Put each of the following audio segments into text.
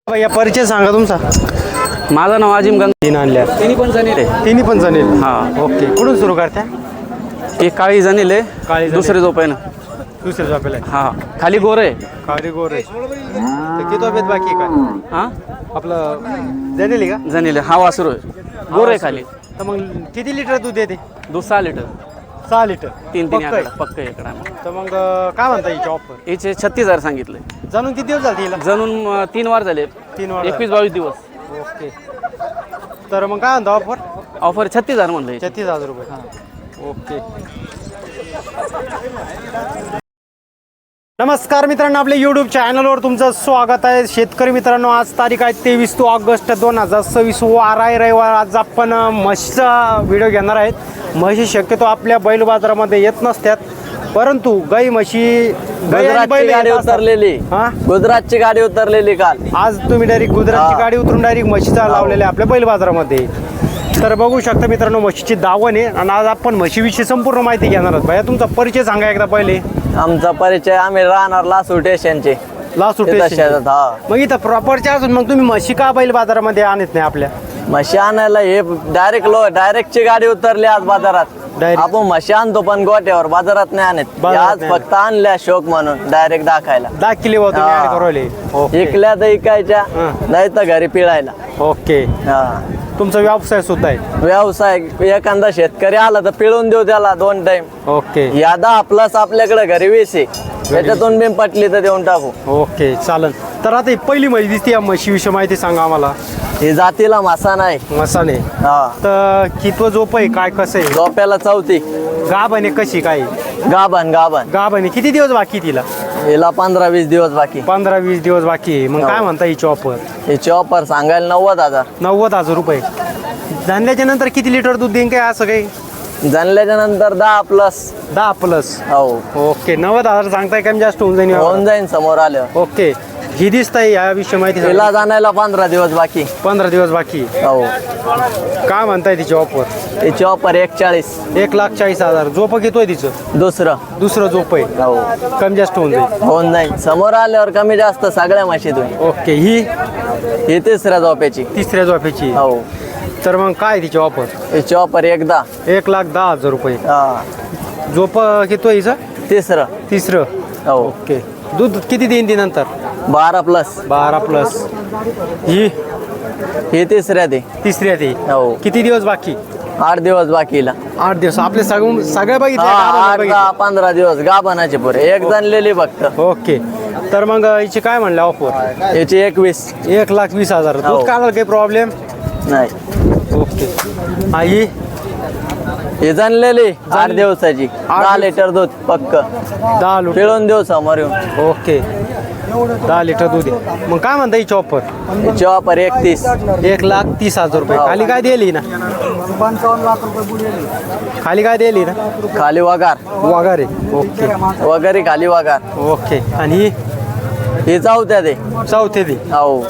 भैया परिचय सांगा तुमचा. माझं नाव अजिम गंग. तीन आणल्या तिन्ही पण जणील आहे. तिन्ही पण जणेल. हा. ओके कुठून सुरू करत्या. एक काळी जणील आहे, काळी जणील. दुसरे झोप आहे ना. दुसरे झोपेला हा खाली गोर आहे. काळी गोर आहे. तर किती झोपेत बाकी आहे काय हा आपलं जनेल का जणील आहे. हा वासरू आहे, गोर आहे खाली. तर मग किती लिटर दूध देते. 6 लिटर 6 लिटर. तीन पक्क आहे. पक्क इकडा. तर मग काय म्हणता हिची ऑफर. याचे 36,000 सांगितले. जाणून किती दिवस झाले हिला. जणून 3 वार झाले. 3 वार 21-22 दिवस. ओके. तर मग काय म्हणता ऑफर. ऑफर 36,000 म्हणलं. 36,000 रुपये. ओके. नमस्कार मित्रांनो, आपल्या यूट्यूब चॅनलवर तुमचं स्वागत आहे. शेतकरी मित्रांनो, आज तारीख आहे 23 ऑगस्ट 2026, वार आहे रविवार. आज आपण म्हशीचा व्हिडिओ घेणार आहेत. म्हशी शक्यतो आपल्या बैल बाजारामध्ये येत नसतात, परंतु गाई म्हशी गुजरातची गाडी उतरलेली. हा गुजरातची गाडी उतरलेली काल. आज तुम्ही डायरेक्ट गुजरातची गाडी उतरून डायरेक्ट म्हशीचा लावलेले आपल्या बैल बाजारामध्ये. तर बघू शकता मित्रांनो, म्हशीची दावण आहे आणि आज आपण म्हशीविषयी संपूर्ण माहिती घेणार आहोत. भैया तुमचा परिचय सांगा एकदा पहिले. आमचा परिचय, आम्ही राहणार लासूर स्टेशनचे. लासूर स्टेशन. मग इथं प्रॉपरच्या असून मग तुम्ही म्हशी का बैल बाजारामध्ये आणत नाही आपल्या. म्हशी आणायला हे डायरेक्टची गाडी उतरली आज बाजारात. आपण म्हशी आणतो पण गोट्यावर बाजारात नाही आणत. आज फक्त आणल्या शोक म्हणून डायरेक्ट दाखायला. दाखिले इकल्या तर इकायच्या, नाही तर घरी पिळायला. ओके. तुमचा व्यवसाय सुद्धा आहे. व्यवसाय एखादा शेतकरी आला तर पिळून देऊ त्याला 2 टाइम. ओके. या 10 प्लस आपल्याकडे घरी 20 आहे, त्याच्यातून बिन पटली तर देऊन टाकू. ओके चालेल. तर आता ही पहिली म्हशी दिसते, या म्हशीविषयी माहिती सांगा आम्हाला. ही जातीला मासा नाही. मसाने. हा. तर कितवं झोप आहे, काय कसं आहे. झोप्याला 4थी. गाभण आहे कशी काय. गाभण गाभण आहे. किती दिवस बाकी तिला. हिला 15-20 दिवस बाकी. 15-20 दिवस बाकी आहे. मग काय म्हणता हिची ऑफर. हिची ऑफर सांगायला 90,000. 90,000 रुपये. जाणल्याच्या नंतर किती लिटर दूध देईन काय असं काही. जाणल्याच्या नंतर 10 प्लस. 10 प्लस. हो. ओके. 90,000 सांगताय, कमी जास्त होऊन जाईल. होऊन जाईन समोर आल्यावर. ओके. ही दिसताय याविषयी माहिती. हिला जाण्याला 15 दिवस बाकी. 15 दिवस बाकी. हो. काय म्हणताय तिची ऑफर. हिची ऑफर 41. 1,40,000. झोप घेतोय तिचं. दुसरं झोप आहे. हो. कमी जास्त होऊन जाईल. होऊन जाईल समोर आल्यावर, कमी जास्त सगळ्या म्हशीतून. ओके. ही 3ऱ्या झोप्याची. 3ऱ्या झोपेची. हो. तर मग काय तिची ऑफर. हिची ऑफर 1,10,000 रुपये. झोप घेतोय हिचं. 3रं. हो. ओके. दूध किती देईन ती नंतर. 12 प्लस. 12 प्लस. ही 3ऱ्या ते. 3ऱ्या ती. हो. किती दिवस बाकी. 8 दिवस बाकीला. 8 दिवस. आपले सगळे बघितले. 8-10-15 दिवस गाभणाचे पुरे. एक जणलेली फक्त. ओके. तर मग हिची काय म्हणलं ऑफर. याची 21. 1,20,000. दूध काढायला काही प्रॉब्लेम नाही. ओके. आई हे जाणलेली 8 दिवसाची. 10 लिटर दूध पक्क. 10 लिटर पिळून देऊ समोर येऊन. ओके. 10 लिटर दूध आहे. मग काय म्हणता हिची ऑफर. याची ऑफर 31. 1,30,000 रुपये. खाली काय दिली ना. 55 लाख रुपये. खाली काय दिली ना. खाली वगार. वगैरे. ओके. वगैरे खाली वगार. ओके. आणि ही 4थ्या ते. चौथे ती. हो.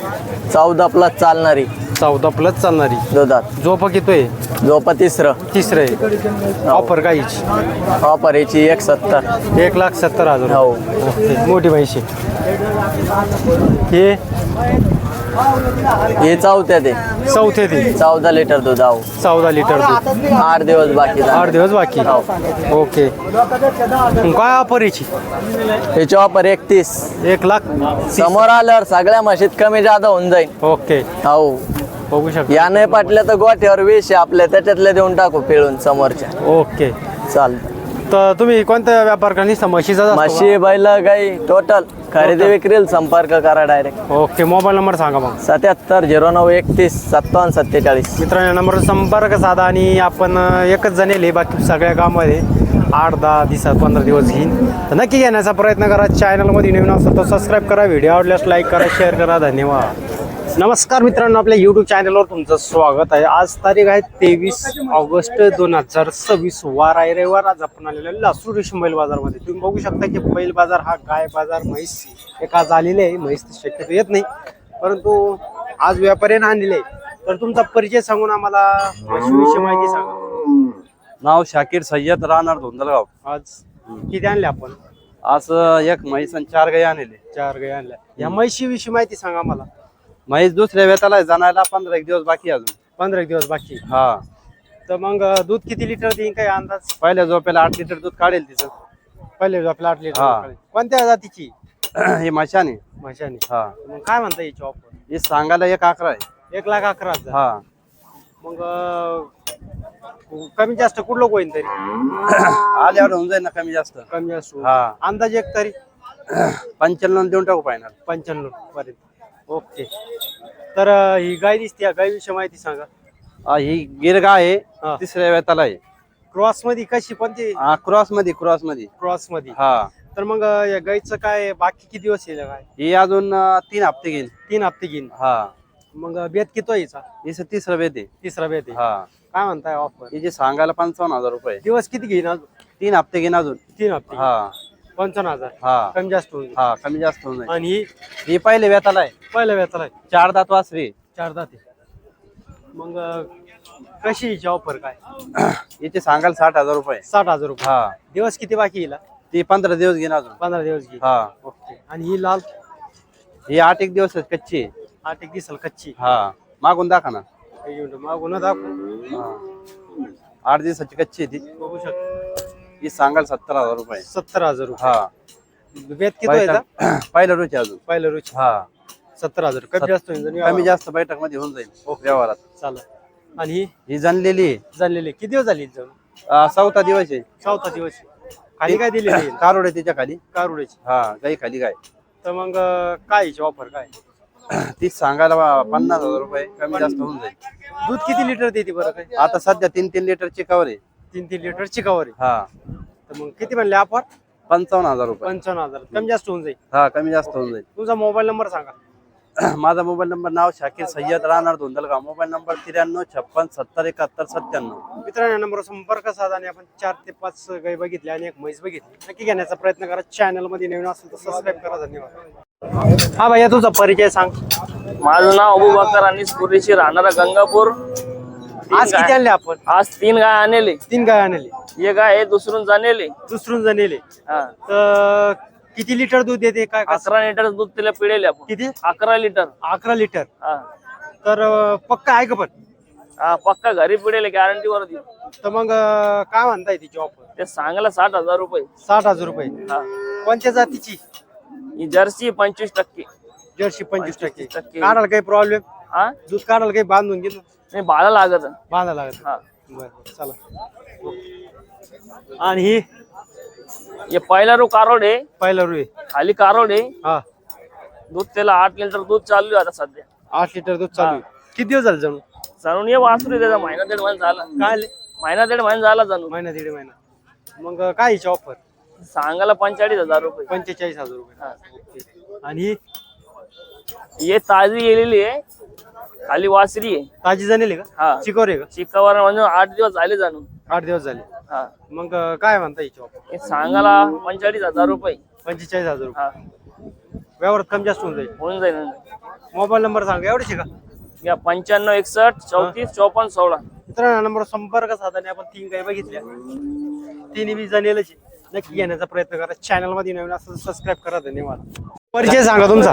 14 प्लस चालणारी. 14 प्लस चालणारी. दुधात. झोप घेतोय. झोप 3रं. 3रं आहे. ऑफर काय हिची. ऑफर याची 170. 1,70,000. हो. ओके. मोठी म्हैशी. हे 4थ्या ते. चौथे ती. 14 लिटर दूध. हो. 14 लिटर दूध. 8 दिवस बाकी. 8 दिवस बाकी. ओके. काय ऑफर हिची. याची ऑफर 31. 1,00,000. समोर आल्यावर सगळ्या म्हशीत कमी जादा होऊन जाईल. ओके. हो. बघू शकता. या नाही पाटल्या तर गोठ्यावर 20 आपल्या, त्याच्यातले देऊन टाकू पिळून समोरच्या. ओके. चालतं. तर तुम्ही कोणत्या व्यापार करता. म्हशीचा. म्हशी बैल गाई टोटल खरेदी विक्रील संपर्क करा डायरेक्ट. ओके. मोबाईल नंबर सांगा मग. 77 09 31 57 47. मित्रांनो, नंबर संपर्क साधा. आणि आपण एकच जणेल, बाकी सगळ्या कामामध्ये 8-10 दिवसात 15 दिवस घेईन. तर नक्की घेण्याचा प्रयत्न करा. चॅनलमध्ये नवीन असेल तर सबस्क्राईब करा. व्हिडिओ आवडल्यास लाईक करा, शेअर करा. धन्यवाद. नमस्कार मित्रांनो, आपल्या यूट्यूब चॅनलवर तुमचं स्वागत आहे. आज तारीख आहे 23 ऑगस्ट 2026, वार आहे रविवार. आज आपण आलेलो आहे लासूर रेशीम बैल बाजारमध्ये. तुम्ही बघू शकता की बैल बाजार हा गाय बाजार म्हैस एक आज आलेले आहे. म्हैस शक्यतो येत नाही, परंतु आज व्यापाऱ्याने आणलेले आहे. तर तुमचा परिचय सांगून आम्हाला म्हशीविषयी माहिती सांगा. नाव शाकीर सय्यद, राहणार धोंदलगाव. आज किती आणले आपण. आज 1 म्हैस आणि 4 गाई आणले. 4 गाय आणल्या. या म्हशीविषयी माहिती सांगा आम्हाला. म्हैस दुसऱ्या वेताला आहे, जाणायला 15 एक दिवस बाकी आहे अजून. 15 दिवस बाकी. हा तर मग दूध किती लिटर देईन काही अंदाज? पहिल्या झोपेला 8 लिटर दूध काढेल तिचं. पहिले आपला 8 लिटर हा. दूध. कोणत्या जातीची? हे मशाने. म्हशानी. हा मग काय म्हणता याची ऑफर? हे सांगायला 1,11 आहे. 1,11,000. हा मग कमी जास्त कुठलं होईन तरी? आल्यावर होऊन जाईल ना कमी जास्त. कमी जास्त हा अंदाज एक तरी 95 देऊन टाकू फायनल. 95 पर्यंत. ओके. तर ही गाय दिसते, गाय विषयी माहिती सांगा. ही गिरगा आहे, हा. तिसऱ्या वेताला आहे. क्रॉस मध्ये कशी कोणती? क्रॉस मध्ये क्रॉस मध्ये. हा. तर मग या गायचं काय बाकी किती दिवस येईल काय? ही अजून 3 हप्ते घेईल. 3 हप्ते घेईन. हा मग बेत किती यायचा? हिचं तिसरं वेत आहे. तिसरा बेत आहे. हा काय म्हणताय ऑफर? हिचे सांगायला 55,000 रुपये. दिवस किती घेईन अजून? 3 हप्ते घेईन अजून. 3 हप्ते. हा 55,000. हा कमी जास्त होईल. हा कमी जास्त होऊन जाईल. आणि ही पहिले वेताला आहे, पहिल्या वेताला आहे. 4 दात वासरी. 4 दाते. मग कशी हिची ऑफर काय? हिचे सांगायला 60,000 रुपये. 60,000 रुपये. हा दिवस किती बाकी येईल? ती 15 दिवस घेईन अजून. 15 दिवस घेईल. हा ओके. आणि ही लाल ही 8 एक दिवस कच्ची आहे. 8 एक दिसल कच्ची. हा मागून दाखा ना. मागून दाखवू. 8 दिवसाची कच्ची आहे ती. बघू शकतो. ही सांगायला 70,000 रुपये. 70,000 रुपये. हा बेत किती येतात? पहिलं रुची अजून. पहिलं रुची. हा 70,000. कमी जास्त होईल जण कमी जास्त बैठक मध्ये होऊन जाईल व्यवहारात. चालेल. आणि ही जाणलेली आहे. झालेले किती दिवस झाली जाऊन? 4था दिवस आहे. 4था दिवस. खाली काय दिलेली आहे? कारोड आहे तिच्या खाली. कारुड्याची. हा गाई खाली काय. तर मग काय हिची ऑफर काय? ती सांगायला 50,000 रुपये. कमी जास्त होऊन जाईल. दूध किती लिटर देते बरं काय? आता सध्या 3 लिटरची कवर आहे. 3 लिटरची कवर आहे. हा तर मग किती म्हणले ऑफर? 55,000 रुपये. 55,000. कमी जास्त होऊन जाईल. हा कमी जास्त होऊन जाईल. तुमचा मोबाईल नंबर सांगा. माझा मोबाईल नंबर नाव शाकीर सय्यद राहणार धोंदलगाव. Mobile number 93 56 70 71 97. मित्रांनो या नंबरवर संपर्क साधा आणि आपण 4 ते 5 गाई बघितल्या आणि एक म्हैस बघितली. नक्की घेण्याचा प्रयत्न करा. चॅनल मध्ये नवीन असेल तर सबस्क्राईब करा. धन्यवाद. हा भैया तुझा परिचय सांग. माझं नाव अबूबकर अनिस कुरेशी, राहणारा गंगापूर. आज किती आणले आपण? आज 3 गाय आणले. 3 गाय आणले. ये गाय हे दुसरून जाणेले. दुसरून जणेले. हा तर किती लिटर दूध देते काय? 11 लिटर दूध तिला पिळेले आपण. किती? 11 लिटर. 11 लिटर. हा तर पक्का आहे का पण? हा पक्का घरी पिळेले, गॅरंटी वर देऊ. तर मग काय म्हणताय तिची ऑफर? ते सांगायला 60,000 रुपये. 60,000 रुपये. हा कोणत्या जातीची? ही जर्सी 25%. जर्सी 25%. 25%. काढायला काही प्रॉब्लेम? हा दूध काढायला काही बांधून घेतो? नाही बाळा लागत. बांधायला लागत. हा बरं चला. आणि ही हे पहिला रो कारोड आहे, पहिला रुई. खाली कारोड आहे. हा दूध त्याला 8 लिटर दूध चालू आहे आता सध्या. 8 लिटर दूध चालू आहे. किती दिवस झाले जाणून? जाणून ये वासरू त्याचा महिना 1.5 महिना झाला. काय आले? महिना 1.5 महिना झाला जाणून. महिना 1.5 महिना. मग काय हिची ऑफर? सांगायला 45,000 रुपये. 45,000 रुपये. हा. ओके. आणि ये ताजी गेलेली आहे, खाली वासरी आहे. ताजी जाणेली का? हा चिकोर आहे का? चिकावर म्हणजे 8 दिवस झाले जाणून. 8 दिवस झाले. हा मग काय म्हणता हिची ऑफर? हे सांगायला 45,000 रुपये. 45,000 रुपये. हा व्यवहारात कमी जास्त होऊन जाईल. होऊन जाईल. मोबाईल नंबर सांगा. एवढेच का? या 95 61 34 54 16. मित्रांनो नंबर संपर्क साधने आपण 3 गाय बघितल्या. 3 जणेलच. नक्की घेण्याचा प्रयत्न करा. चॅनल मध्ये नवीन असेल सबस्क्राईब करा. धन्यवाद. परिचय सांगा तुमचा.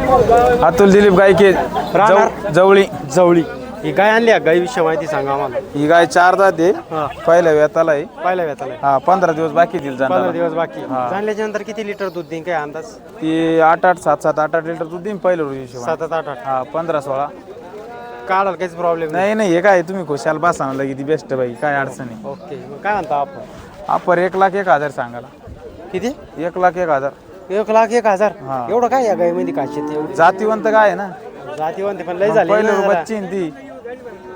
अतुल दिलीप गायके राहणार? जवळी. जवळी. ही गाय आणली गाय विषय माहिती सांगा आम्हाला. ही गाय 4 दात आहे. हा पहिल्या वेताला आहे. पहिल्या वेताला. हा 15 दिवस बाकी दिल 15 दिवस बाकी. हा. जाणल्याच्या नंतर किती लिटर दूध देईन काय अंदाज? ती 8 7 8 लिटर दूध देईन पहिलं रोज हिशोब. 7 8 8. हा 15 16. काढायला काहीच प्रॉब्लेम नाही नाही हे काय तुम्ही खुशाल बसा लगी ती बेस्ट बाई काय अडचण आहे. ओके. मग काय म्हणता आपण? आपण 1,01,000 सांगाला. किती? 1,01,000. 1,01,000. हा. एवढं काय या गाय मध्ये खासियत एवढी? जातीवंत गाय आहे ना. जातीवंत पण लय झाली पहिलं ना. बच्ची आहे ती.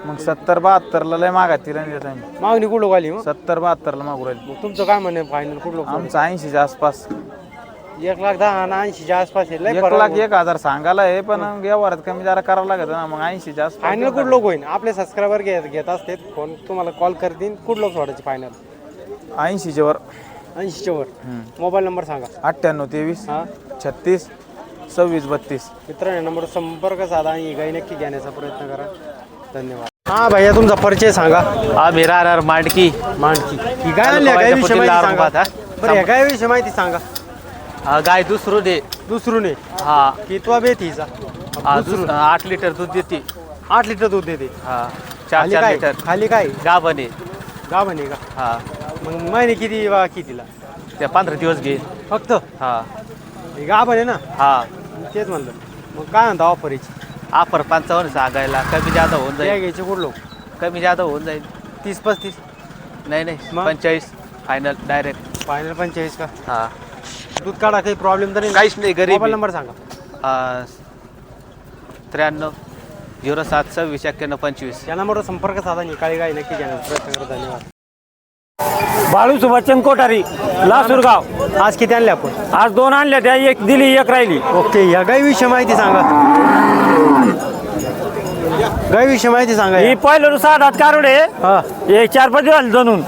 मग 70 72 ला लय मागा तिला देत आम्ही. मागणी कुठं आली मग? 70 72 ला मागू राहील. मग तुमचं काय म्हणणं फायनल कुठलं? आमचं 80 च्या आसपास. 1,10,000 आणि 80च्या आसपास आहे. लय 1,01,000 सांगायला आहे पण व्यवहारात कमी जरा करावं लागत ना. मग 80 च्या आसपास. फायनल कुठं लोक होईल? आपले सबस्क्रायबर घेत असते फोन, तुम्हाला कॉल करतील. कुठं लोक सोडायचे फायनल? 80 च्या वर. 80च्या वर. मोबाईल नंबर सांगा. 98 23 हा 36 26 32. मित्रांनो नंबर संपर्क साधा आणि गाई नक्की घेण्याचा प्रयत्न करा. धन्यवाद. हा भैया तुमचा परिचय सांगा. आम्ही राहणार मांडकी. मांडकी. ही गाय आणली गाय विषय माहिती सांगा. बरं या गाय विषय माहिती सांगा. गाय दुसरू दे. दुसरून हा कितवा बेत हिचा? अजून 8 लिटर दूध देते. 8 लिटर दूध देते. हा खाली 4 काय लिटर खाली काय गाभण आहे. गाभण आहे का? हा मग महिने कितीला त्या 15 दिवस घेईल. फक्त हा हे गाभण आहे ना, हा तेच म्हणलं. मग काय म्हणता ऑफरची? ऑफर 55 सांगायला कमी जादा होऊन द्या जाईल. घ्यायचे कुठं लोक? कमी जादा होऊन जाईल. 30-35 नाही नाही मग? 45 फायनल डायरेक्ट. फायनल 45 का? हा दूध काढा काही प्रॉब्लेम तर नाही? काहीच नाही, गरीब मोबाईल आहे. नंबर सांगा. 93 07 26 91 25. या नंबरवर संपर्क साधा. निकाली गाय नक्की घेण्याचा प्रयत्न करा. धन्यवाद. बाळू सुभाषचंद कोठारी लासूरगाव. आज किती आणले आपण? आज 2 आणल्या, त्या एक दिली, एक राहिली. ओके. या गायविषयी माहिती सांगा. गायविषयी माहिती सांगा. ही पहिलं 6 दात कारुडे, हा, एक 4-5 दिवस झाले दोनून.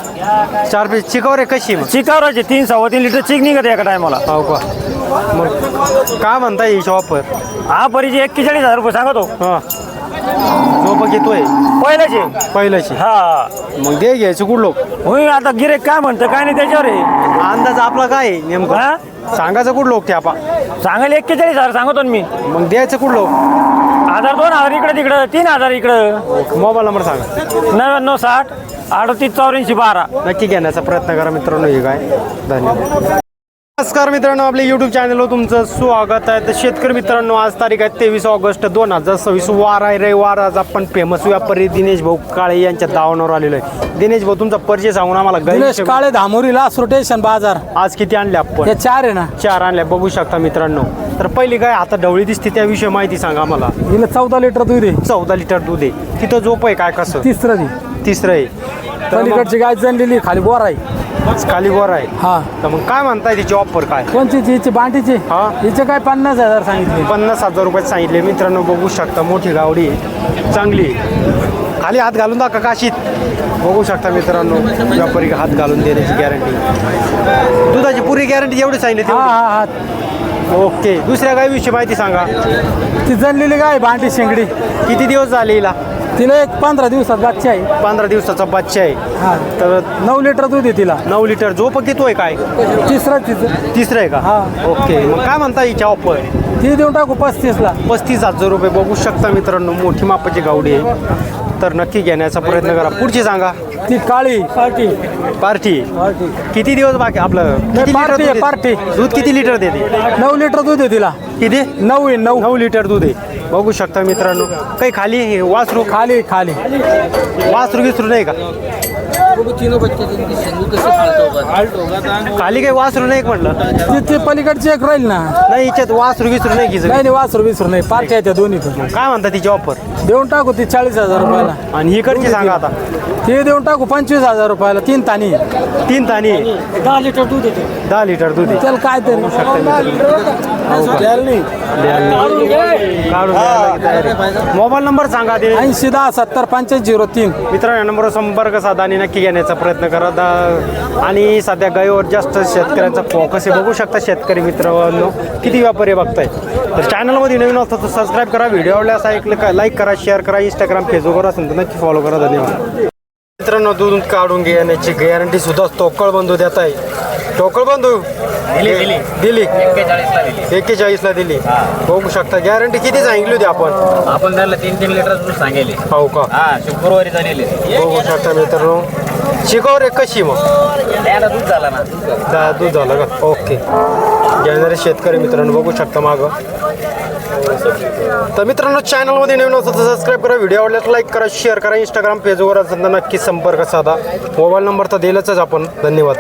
4 पीस चिकावर आहे. कशी आहे मग? चिकावराचे 3-3.25 लिटर चिक निघत एका टायमाला. हो का? मग काय म्हणता येईल ऑफर? हा परीचे 41,000 रुपये सांगतो. हा, झोप घेतोय पहिल्याची. हा मग दे घ्यायचं कुठं लोक? होईल आता गिरेक काय म्हणतं काय नाही त्याच्यावर आहे. अंदाज आपला काय आहे नेमका? हा? सांगायचं कुठं लोक ते आपण? सांगायला 41,000 सांगतो ना मी. मग द्यायचं कुठं लोक? 1,000 2,000 इकडे तिकडं 3,000 इकडं. मोबाईल नंबर सांगा. 99 60 38 84 12. नक्की घेण्याचा प्रयत्न करा मित्रांनो. हे काय. धन्यवाद. नमस्कार मित्रांनो, आपल्या यूट्यूब चॅनलवर तुमचं स्वागत आहे. तर शेतकरी मित्रांनो, आज तारीख आहे 23 ऑगस्ट 2026, वार आहे रविवार. आज आपण फेमस व्यापारी दिनेश भाऊ काळे यांच्या दावणावर आलेलो आहे. दिनेश भाऊ, तुमचा परिचय सांगून आम्हाला. दिनेश काळे, धामोरीला स्टेशन बाजार. आज किती आणले आपण? हे 4 आहे ना. 4 आणल्या, बघू शकता मित्रांनो. तर पहिली काय आता ढवळी दिसते, त्याविषयी माहिती सांगा आम्हाला. हिला 14 लिटर दूध आहे. 14 लिटर दूध आहे. तिथं झोप आहे काय कसं? तिसरं तिसरं आहे. पलीकडची गाय जनलेली, खाली बोर आहे. खाली वर आहे. हा. तर मग काय म्हणताय तिची ऑफर काय? कोणची हिची बांटीची? हा. हिचे काय 50,000 सांगितले. 50,000 रुपये सांगितले मित्रांनो. बघू शकता मोठी गावडी आहे, चांगली आहे. खाली हात घालून दाखवा काशीत. बघू शकता मित्रांनो, व्यापारी हात घालून देण्याची गॅरंटी. दुधाची पुरी गॅरंटी एवढी सांगितली हा तेवढी? हा हा. ओके. दुसऱ्या गायविषयी माहिती सांगा. ती जनलेली गाय बांटी शेंगडी. किती दिवस झाले हिला? तिला एक 15 दिवसात बच्चा आहे. 15 दिवसाचा बच्चा आहे. हा. तर 9 लिटर दूध आहे तिला. 9 लिटर. झोप किती काय? तिसरं तिचं. तिसरं आहे का? हा. ओके. मग काय म्हणता हिच्या ऑफर? ती देऊन टाकू 35ला. 35,000 रुपये. बघू शकता मित्रांनो, मोठी मापाची गावडी आहे. तर नक्की घेण्याचा प्रयत्न करा. पुढची सांगा. ती काळी पार्टी. पार्टी. किती दिवस बाकी आपलं? किती पार्टी लिटर आहे, दूध पार्टी. देते? दूध किती लिटर देते? 9 लिटर दूध आहे तिला. किती? 9 आहे. 9 लिटर दूध आहे. बघू शकता मित्रांनो. काही खाली हे वासरू खाली खाली. वासरू विसरू नाही का? खाली काही वासरू नाही का म्हटलं? ती पलीकडची एक राहील ना. नाही, हिच्यात वासरू विसरू नाही की? नाही वासरू विसरू नाही. पार्टी आहे त्या दोन्ही. काय म्हणता तिची ऑफर? देऊन टाकू ती 40,000 रुपयाला. आणि इकडची सांगा आता. ते देऊन टाकू 25,000 रुपयाला. 3 तानी. 3 तानी. 10 लिटर दूध येते. 10 लिटर दूध आहे. त्याला काय तरी मोबाईल नंबर सांगा ते. 80 10 70 85 03. मित्रांनो, या नंबरवर संपर्क साधा आणि नक्की घेण्याचा प्रयत्न करा. आणि सध्या गायीवर जास्त शेतकऱ्यांचा फोकस आहे. बघू शकता शेतकरी मित्रांनो, किती व्यापारी बघताय. तर चॅनलमध्ये नवीन असतं तर सबस्क्राईब करा. व्हिडिओ आवडल्यास लाईक करा, शेअर करा. इंस्टाग्राम फेसबुकवर असेल तर नक्की फॉलो करा. धन्यवाद. मित्रांनो, दूध काढून घेण्याची गॅरंटी सुद्धा टोकळ बंधू देत आहे. टोकळ बंधू दिली 41ला दिली. बघू शकता. गॅरंटी किती सांगितली होती आपण त्याला 3-3 लिटर दूध सांगेल. हो का? शुक्रवारी झालेले. बघू शकता मित्रांनो. शिकावर एक कशी मग? दूध झाला ना. दूध झालं का? ओके. घेणारे शेतकरी मित्रांनो बघू शकता मागं. तर मित्रांनो, चॅनलमध्ये नवीन असतं तर सबस्क्राईब करा. व्हिडिओ आवडल्यास लाईक करा, शेअर करा. इंस्टाग्राम पेजवर असेल तर नक्की संपर्क साधा. मोबाईल नंबर तर दिलाच आपण. धन्यवाद.